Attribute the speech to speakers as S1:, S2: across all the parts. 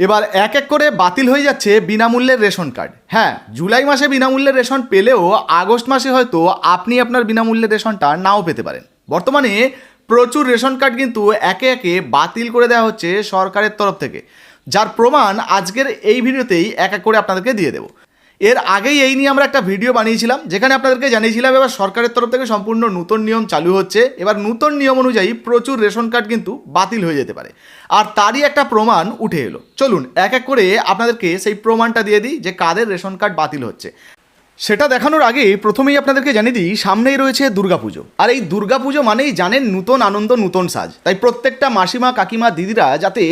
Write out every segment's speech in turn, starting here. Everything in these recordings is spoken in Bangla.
S1: এবার এক এক করে বাতিল হয়ে যাচ্ছে বিনামূল্যের রেশন কার্ড। হ্যাঁ, জুলাই মাসে বিনামূল্যের রেশন পেলেও আগস্ট মাসে হয়তো আপনি আপনার বিনামূল্যের রেশনটা নাও পেতে পারেন। বর্তমানে প্রচুর রেশন কার্ড কিন্তু একে একে বাতিল করে দেওয়া হচ্ছে সরকারের তরফ থেকে, যার প্রমাণ আজকের এই ভিডিওতেই এক এক করে আপনাদেরকে দিয়ে দেবো। এর আগেই এই নিয়ে আমরা একটা ভিডিও বানিয়েছিলাম, যেখানে আপনাদেরকে জানিয়েছিলাম এবার সরকারের তরফ থেকে সম্পূর্ণ নতুন নিয়ম চালু হচ্ছে। এবার নতুন নিয়ম অনুযায়ী প্রচুর রেশন কার্ড কিন্তু বাতিল হয়ে যেতে পারে, আর তারই একটা প্রমাণ উঠে এলো। চলুন এক এক করে আপনাদেরকে সেই প্রমাণটা দিয়ে দিই যে কাদের রেশন কার্ড বাতিল হচ্ছে। সেটা দেখানোর আগে প্রথমেই আপনাদেরকে জানিয়ে দিই, সামনেই রয়েছে দুর্গাপুজো। আর এই দুর্গাপুজো মানেই জানেন নতুন আনন্দ, নতুন সাজ। তাই প্রত্যেকটা মাসিমা, কাকিমা, দিদিরা যাতে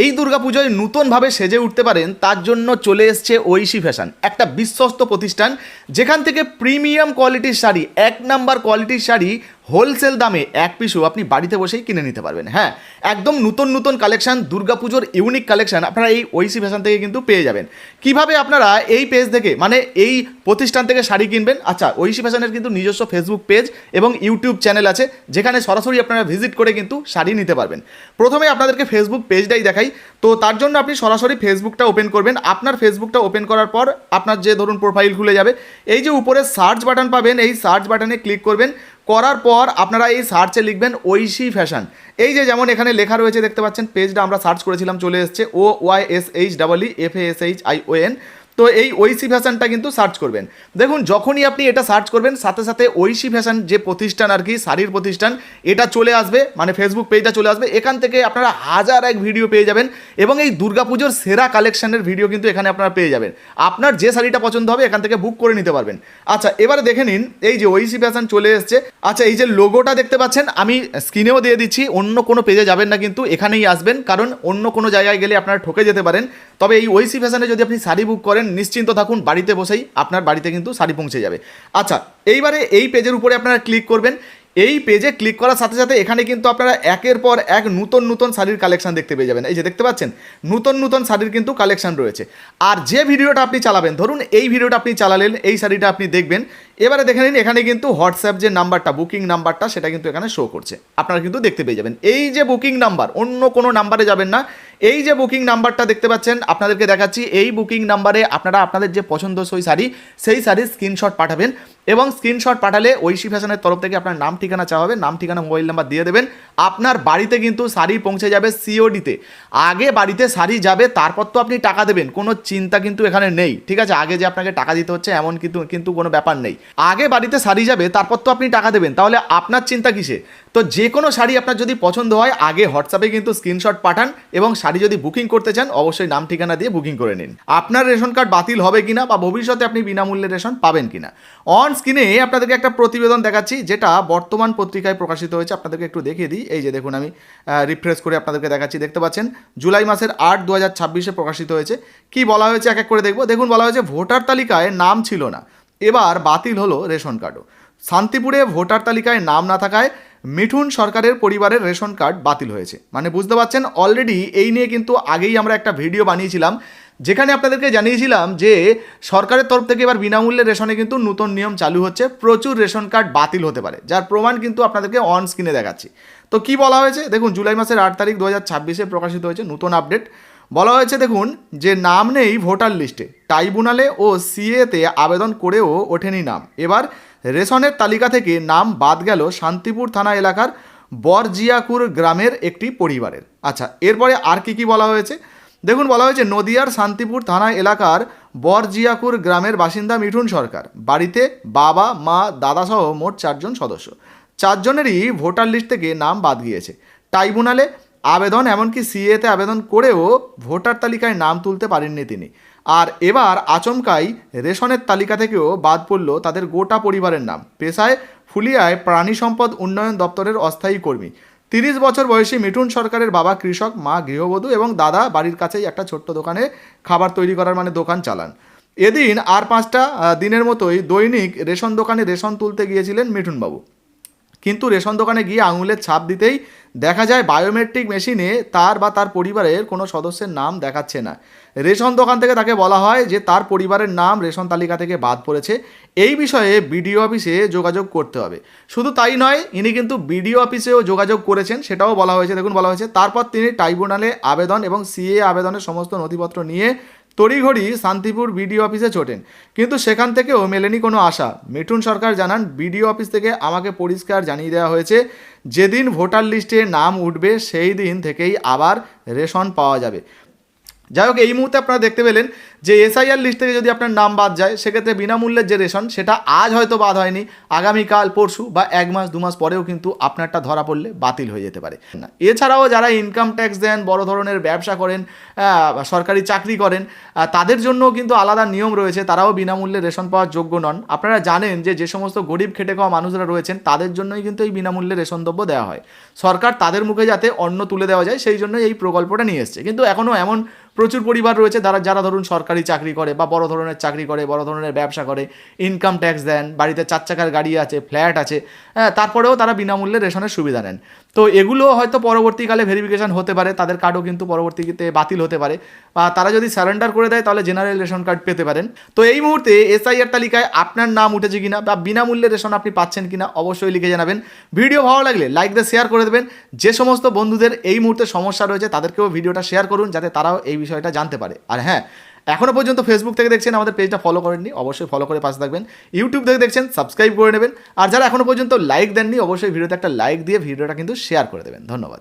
S1: এই দুর্গাপুজোয় নতুনভাবে সেজে উঠতে পারেন, তার জন্য চলে এসছে ঐশী ফ্যাশন, একটা বিশ্বস্ত প্রতিষ্ঠান যেখান থেকে প্রিমিয়াম কোয়ালিটির শাড়ি, এক নাম্বার কোয়ালিটির শাড়ি হোলসেল দামে এক পিসও আপনি বাড়িতে বসেই কিনে নিতে পারবেন। হ্যাঁ, একদম নতুন নতুন কালেকশান, দুর্গাপুজোর ইউনিক কালেকশান আপনারা এই ঐশী ফ্যাশন থেকে কিন্তু পেয়ে যাবেন। কিভাবে আপনারা এই পেজ থেকে, মানে এই প্রতিষ্ঠান থেকে শাড়ি কিনবেন? আচ্ছা, ঐশী ফ্যাশনের কিন্তু নিজস্ব ফেসবুক পেজ এবং ইউটিউব চ্যানেল আছে, যেখানে সরাসরি আপনারা ভিজিট করে কিন্তু শাড়ি নিতে পারবেন। প্রথমে আপনাদেরকে ফেসবুক পেজটাই দেখাই। তো তার জন্য আপনি সরাসরি ফেসবুকটা ওপেন করবেন। আপনার ফেসবুকটা ওপেন করার পর আপনার যে ধরুন প্রোফাইল খুলে যাবে, এই যে উপরে সার্চ বাটন পাবেন, এই সার্চ বাটনে ক্লিক করবেন। করার পর আপনারা এই সার্চে লিখবেন ঐশী ফ্যাশন। এই যে যেমন এখানে লেখা রয়েছে দেখতে পাচ্ছেন, পেজটা আমরা সার্চ করেছিলাম, চলে এসছে OYSHEEFASHION। তো এই ঐশী ফ্যাশনটা কিন্তু সার্চ করবেন। দেখুন, যখনই আপনি এটা সার্চ করবেন, সাথে সাথে ঐশী ফ্যাশন যে প্রতিষ্ঠান আর কি, শাড়ির প্রতিষ্ঠান, এটা চলে আসবে, মানে ফেসবুক পেজটা চলে আসবে। এখান থেকে আপনারা হাজার এক ভিডিও পেয়ে যাবেন এবং এই দুর্গাপুজোর সেরা কালেকশনের ভিডিও কিন্তু এখানে আপনারা পেয়ে যাবেন। আপনার যে শাড়িটা পছন্দ হবে এখান থেকে বুক করে নিতে পারবেন। আচ্ছা, এবারে দেখে নিন, এই যে ঐশী ফ্যাশন চলে এসছে। আচ্ছা, এই যে লোগোটা দেখতে পাচ্ছেন, আমি স্ক্রিনেও দিয়ে দিচ্ছি, অন্য কোনো পেজে যাবেন না, কিন্তু এখানেই আসবেন, কারণ অন্য কোনো জায়গায় গেলে আপনারা ঠকে যেতে পারেন। তবে এই ঐশী ফ্যাশনে যদি আপনি শাড়ি বুক করেন, নিশ্চিন্ত থাকুন, বাড়িতে বসেই আপনার বাড়িতে কিন্তু শাড়ি পৌঁছে যাবে। আচ্ছা, এইবারে এই পেজের উপরে আপনারা ক্লিক করবেন। এই পেজে ক্লিক করার সাথে সাথে এখানে কিন্তু আপনারা একের পর এক নতুন নতুন শাড়ির কালেকশন দেখতে পেয়ে যাবেন। এই যে দেখতে পাচ্ছেন, নতুন নতুন শাড়ির কিন্তু কালেকশন রয়েছে। আর যে ভিডিওটা আপনি চালাবেন, ধরুন এই ভিডিওটা আপনি চালালেন, এই শাড়িটা আপনি দেখবেন। এবারে দেখে নিন, এখানে কিন্তু হোয়াটসঅ্যাপ যে নাম্বারটা, বুকিং নাম্বারটা, সেটা কিন্তু এখানে শো করছে, আপনারা কিন্তু দেখতে পেয়ে যাবেন। এই যে বুকিং নাম্বার, অন্য কোনো নাম্বারে যাবেন না, এই যে বুকিং নাম্বারটা দেখতে পাচ্ছেন, আপনাদেরকে দেখাচ্ছি। এই বুকিং নাম্বারে আপনারা আপনাদের যে পছন্দসই শাড়ি, সেই শাড়ির স্ক্রিনশট পাঠাবেন এবং স্ক্রিনশট পাঠালে ঐশী ফ্যাশনের তরফ থেকে আপনার নাম ঠিকানা চাওয়া হবে, নাম ঠিকানা মোবাইল নাম্বার দিয়ে দেবেন। আপনার বাড়িতে কিন্তু শাড়ি পৌঁছে যাবে সিওডিতে। আগে বাড়িতে শাড়ি যাবে, তারপর তো আপনি টাকা দেবেন, কোনো চিন্তা কিন্তু এখানে নেই, ঠিক আছে? আগে যে আপনাকে টাকা দিতে হচ্ছে এমন কিন্তু কোনো ব্যাপার নেই। আগে বাড়িতে শাড়ি যাবে, তারপর তো আপনি টাকা দেবেন, তাহলে আপনার চিন্তা কিসে? তো যে কোনো শাড়ি আপনার যদি পছন্দ হয়, আগে হোয়াটসঅ্যাপে কিন্তু স্ক্রিনশট পাঠান এবং শাড়ি যদি বুকিং করতে চান, অবশ্যই নাম ঠিকানা দিয়ে বুকিং করে নিন। আপনার রেশন কার্ড বাতিল হবে কিনা বা ভবিষ্যতে আপনি বিনামূল্যে রেশন পাবেন কিনা, অন স্ক্রিনে আপনাদেরকে একটা প্রতিবেদন দেখাচ্ছি, যেটা বর্তমান পত্রিকায় প্রকাশিত হয়েছে। আপনাদেরকে একটু দেখিয়ে দিই। এই যে দেখুন, আমি রিফ্রেশ করে আপনাদেরকে দেখাচ্ছি। দেখতে পাচ্ছেন, জুলাই মাসের 8, 2026 প্রকাশিত হয়েছে। কি বলা হয়েছে এক এক করে দেখব। দেখুন, বলা হয়েছে ভোটার তালিকায় নাম ছিল না, এবার বাতিল হলো রেশন কার্ডও। শান্তিপুরে ভোটার তালিকায় নাম না থাকায় মিঠুন সরকারের পরিবারের রেশন কার্ড বাতিল হয়েছে। মানে বুঝতে পারছেন, অলরেডি এই নিয়ে কিন্তু আগেই আমরা একটা ভিডিও বানিয়েছিলাম, যেখানে আপনাদেরকে জানিয়েছিলাম যে সরকারের তরফ থেকে এবার বিনামূল্যে রেশনে কিন্তু নতুন নিয়ম চালু হচ্ছে, প্রচুর রেশন কার্ড বাতিল হতে পারে, যার প্রমাণ কিন্তু আপনাদেরকে অন স্ক্রিনে দেখাচ্ছি। তো কি বলা হয়েছে দেখুন, জুলাই মাসের 8 তারিখ 2026 প্রকাশিত হয়েছে নতুন আপডেট। বলা হয়েছে দেখুন, যে নাম নেই ভোটার লিস্টে, ট্রাইব্যুনালে ও সিএতে আবেদন করেও ওঠেনি নাম। এবার রেশনের তালিকা থেকে নাম বাদ গেল শান্তিপুর থানা এলাকার বরজিয়াকুর গ্রামের একটি পরিবারের। আচ্ছা, এরপরে আর কি বলা হয়েছে দেখুন। বলা হয়েছে নদিয়ার শান্তিপুর থানা এলাকার বরজিয়াকুর গ্রামের বাসিন্দা মিঠুন সরকার, বাড়িতে বাবা, মা, দাদা সহ মোট 4 জন সদস্য। 4 জনেরই ভোটার লিস্ট থেকে নাম বাদ গিয়েছে। ট্রাইব্যুনালে আবেদন, এমনকি সিএতে আবেদন করেও ভোটার তালিকায় নাম তুলতে পারেননি তিনি। আর এবার আচমকাই রেশনের তালিকা থেকেও বাদ পড়ল তাদের গোটা পরিবারের নাম। পেশায় ফুলিয়ায় প্রাণী সম্পদ উন্নয়ন দপ্তরের অস্থায়ী কর্মী। 30 বছর বয়সী মিঠুন সরকারের বাবা কৃষক, মা গৃহবধূ এবং দাদা বাড়ির কাছেই একটা ছোট্ট দোকানে খাবার তৈরি করার দোকান চালান। এদিন আর 5টা দিনের মতোই দৈনিক রেশন দোকানে রেশন তুলতে গিয়েছিলেন মিঠুনবাবু। কিন্তু রেশন দোকানে গিয়ে আঙুলের ছাপ দিতেই দেখা যায় বায়োমেট্রিক মেশিনে তার বা তার পরিবারের কোনো সদস্যের নাম দেখাচ্ছে না। রেশন দোকান থেকে তাকে বলা হয় যে তার পরিবারের নাম রেশন তালিকা থেকে বাদ পড়েছে। এই বিষয়ে বিডিও অফিসে যোগাযোগ করতে হবে। শুধু তাই নয়, ইনি কিন্তু বিডিও অফিসেও যোগাযোগ করেছেন, সেটাও বলা হয়েছে। দেখুন বলা হয়েছে, তারপর তিনি ট্রাইব্যুনালে আবেদন এবং সিএ আবেদনের সমস্ত নথিপত্র নিয়ে তড়িঘড়ি শান্তিপুর বিডিও অফিসে ছোটেন, কিন্তু সেখান থেকেও মেলেনি কোনো আশা। মিঠুন সরকার জানান, বিডিও অফিস থেকে আমাকে পরিষ্কার জানিয়ে দেওয়া হয়েছে যেদিন ভোটার লিস্টে নাম উঠবে সেই দিন থেকেই আবার রেশন পাওয়া যাবে। যাই হোক, এই মুহূর্তে আপনারা দেখতে পেলেন যে এসআইআর লিস্ট থেকে যদি আপনার নাম বাদ যায়, সেক্ষেত্রে বিনামূল্যের যে রেশন সেটা আজ হয়তো বাদ হয়নি, আগামীকাল, পরশু বা 1 মাস 2 মাস পরেও কিন্তু আপনারটা ধরা পড়লে বাতিল হয়ে যেতে পারে না। এছাড়াও যারা ইনকাম ট্যাক্স দেন, বড় ধরনের ব্যবসা করেন, সরকারি চাকরি করেন, তাদের জন্যও কিন্তু আলাদা নিয়ম রয়েছে, তারাও বিনামূল্যে রেশন পাওয়ার যোগ্য নন। আপনারা জানেন যে সমস্ত গরিব খেটে খাওয়া মানুষরা রয়েছেন তাদের জন্যই কিন্তু এই বিনামূল্যে রেশন দ্রব্য দেওয়া হয়। সরকার তাদের মুখে যাতে অন্ন তুলে দেওয়া যায় সেই জন্যই এই প্রকল্পটা নিয়ে এসছে। কিন্তু এখনও এমন প্রচুর পরিবার রয়েছে যারা ধরুন সরকারি চাকরি করে বা বড় ধরনের চাকরি করে, বড় ধরনের ব্যবসা করে, ইনকাম ট্যাক্স দেন, বাড়িতে 4 চাকার গাড়ি আছে, ফ্ল্যাট আছে, তারপরেও তারা বিনামূল্যে রেশনের সুবিধা নেন। তো এগুলো হয়তো পরবর্তীকালে ভেরিফিকেশন হতে পারে, তাদের কার্ডও কিন্তু পরবর্তীতে বাতিল হতে পারে, বা তারা যদি সারেন্ডার করে দেয় তাহলে জেনারেল রেশন কার্ড পেতে পারেন। তো এই মুহূর্তে এসআইআর তালিকায় আপনার নাম উঠেছে কিনা বা বিনামূল্যে রেশন আপনি পাচ্ছেন কিনা অবশ্যই লিখে জানাবেন। ভিডিও ভালো লাগলে লাইক দিয়ে শেয়ার করে দেবেন। যে সমস্ত বন্ধুদের এই মুহূর্তে সমস্যা রয়েছে তাদেরকেও ভিডিওটা শেয়ার করুন, যাতে তারাও এই বিষয়টা জানতে পারে। আর হ্যাঁ, এখনও পর্যন্ত ফেসবুক থেকে দেখছেন, আমাদের পেজটা ফলো করেননি, অবশ্যই ফলো করে পাশে থাকবেন। ইউটিউব থেকে দেখছেন, সাবস্ক্রাইব করে নেবেন। আর যারা এখনও পর্যন্ত লাইক দেননি, অবশ্যই ভিডিওতে একটা লাইক দিয়ে ভিডিওটা কিন্তু শেয়ার করে দেবেন। ধন্যবাদ।